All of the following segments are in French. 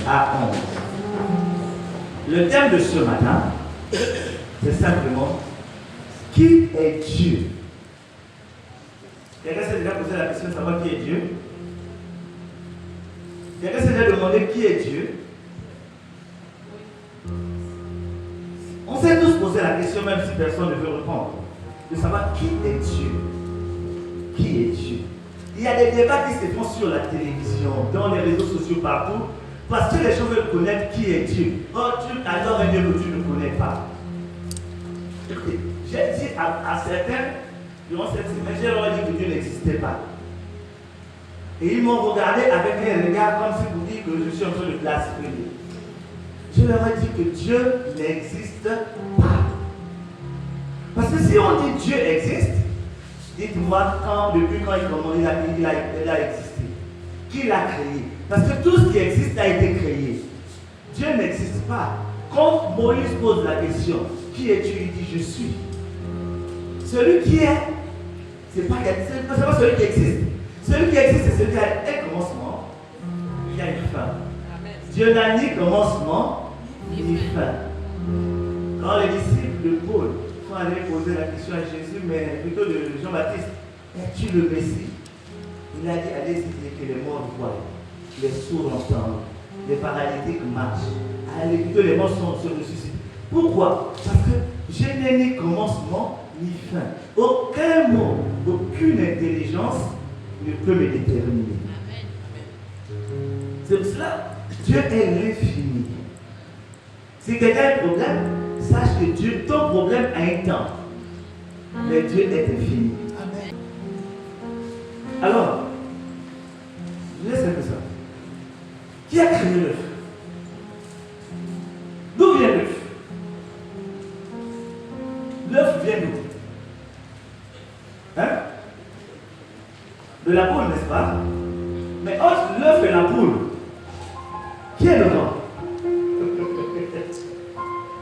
à 11. Le thème de ce matin, c'est simplement qui est Dieu? Quelqu'un s'est déjà posé la question de savoir qui est Dieu? Quelqu'un s'est déjà demandé qui est Dieu? On s'est tous posé la question, même si personne ne veut répondre, de savoir qui est Dieu. Qui est Dieu? Il y a des débats qui se font sur la télévision, dans les réseaux sociaux, partout, parce que les gens veulent connaître qui est Dieu. Oh, tu adores un Dieu que tu ne connais pas. Écoutez, j'ai dit à certains, durant cette semaine, j'ai leur dit que Dieu n'existait pas. Et ils m'ont regardé avec un regard comme si vous dites que je suis en train de blasphémer. Je leur ai dit que Dieu n'existe pas. Parce que si on dit Dieu existe, dites-moi depuis quand il a existé. Qui l'a créé? Parce que tout ce qui existe a été créé. Dieu n'existe pas. Quand Moïse pose la question, qui es-tu? Il dit je suis. Celui qui est, c'est pas celui qui existe. Celui qui existe, c'est celui qui a un commencement, il y a une fin. Dieu n'a ni commencement, ni fin. Quand les disciples de Paul sont allés poser la question à Jésus, mais plutôt de Jean-Baptiste, es-tu le Messie? Il a dit, allez dire que les morts voient, les sourds entendent, les paralytiques marchent. Allez, plutôt les morts se ressuscitent. Pourquoi? Parce que je n'ai ni commencement, ni fin. Aucun mot, aucune intelligence ne peut me déterminer. C'est pour cela, Dieu est l'infini. Si quelqu'un a un problème, sache que Dieu, ton problème a un temps. Mais Dieu est infini. Amen. Alors, je laisse un peu ça. Qui a créé l'œuf? D'où vient l'œuf? L'œuf vient d'où? Hein? De la poule, n'est-ce pas? Mais entre l'œuf et la poule, qui est le grand?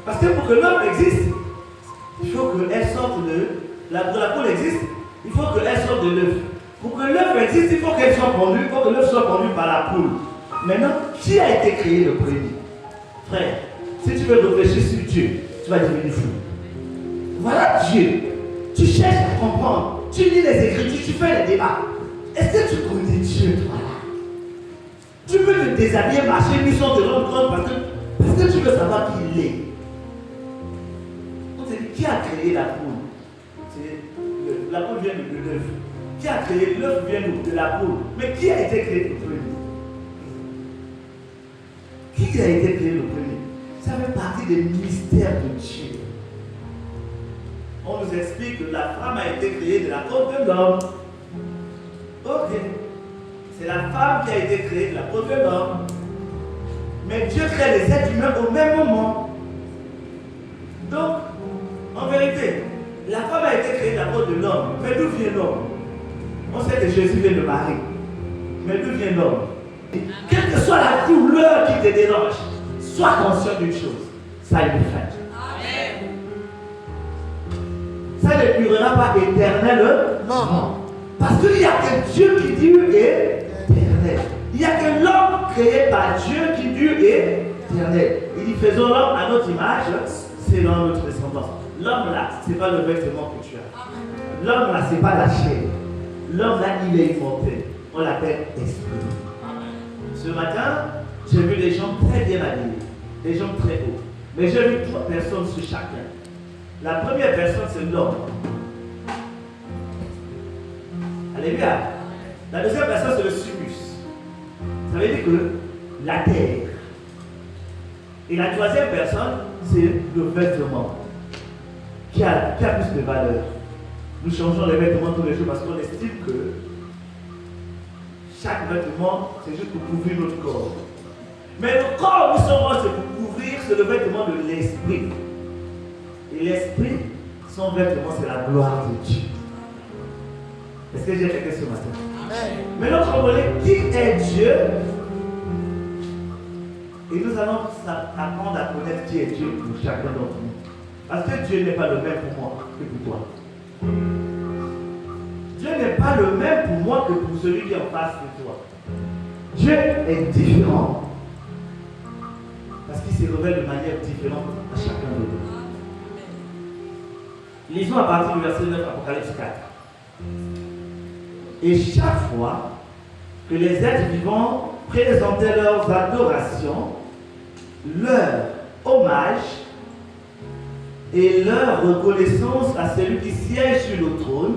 Parce que pour que l'œuf existe, il faut qu'elle sorte de... Pour la poule existe, il faut qu'elle sorte de l'œuf. Pour que l'œuf existe, il faut qu'elle soit pondue, il faut que l'œuf soit pondu par la poule. Maintenant, qui a été créé le premier? Frère, si tu veux réfléchir sur Dieu, tu vas devenir fou. Voilà Dieu. Tu cherches à comprendre. Tu lis les Écritures, tu fais les débats. Est-ce que tu connais Dieu, toi là? Tu peux te déshabiller, marcher, lui sans te rendre compte parce que tu veux savoir qui il est. On te dit, qui a créé la poule? La poule vient de l'œuf. Qui a créé l'œuf vient de la poule. Mais qui a été créé le premier? Qui a été créé le premier? Ça fait partie des mystères de Dieu. On nous explique que la femme a été créée de la côte de l'homme. Ok. C'est la femme qui a été créée de la côte de l'homme. Mais Dieu crée les êtres humains au même moment. Donc, en vérité, la femme a été créée de la côte de l'homme. Mais d'où vient l'homme? On sait que Jésus vient de Marie. Mais d'où vient l'homme? Quelle que soit la douleur qui te dérange, sois conscient d'une chose. Ça a une fin. Ça ne durera pas éternellement. Non. Parce qu'il n'y a que Dieu qui dure et éternel. Il n'y a que l'homme créé par Dieu qui dure et éternel. Il dit faisons l'homme à notre image, selon notre descendance. L'homme là, ce n'est pas le vêtement que tu as. L'homme là, ce n'est pas la chair. L'homme là, il est immortel. On l'appelle esprit. Ce matin, j'ai vu des gens très bien habillés, des gens très hauts. Mais j'ai vu 3 personnes sur chacun. La première personne, c'est l'homme. Alléluia. La deuxième personne, c'est le sumus. Ça veut dire que la terre. Et la troisième personne, c'est le vêtement. Qui a plus de valeur. Nous changeons les vêtements tous les jours parce qu'on estime que chaque vêtement, c'est juste pour couvrir notre corps. Mais le corps, nous sommes c'est pour couvrir, c'est le vêtement de l'esprit. Et l'esprit, son vêtement, c'est la gloire de Dieu. Est-ce que j'ai quelqu'un ce matin? Amen. Maintenant, comprenez qui est Dieu. Et nous allons apprendre à connaître qui est Dieu pour chacun d'entre nous. Parce que Dieu n'est pas le même pour moi que pour toi. Dieu n'est pas le même pour moi que pour celui qui est en face de toi. Dieu est différent. Lisons à partir du verset 9, Apocalypse 4. Et chaque fois que les êtres vivants présentaient leurs adorations, leur hommage et leur reconnaissance à celui qui siège sur le trône,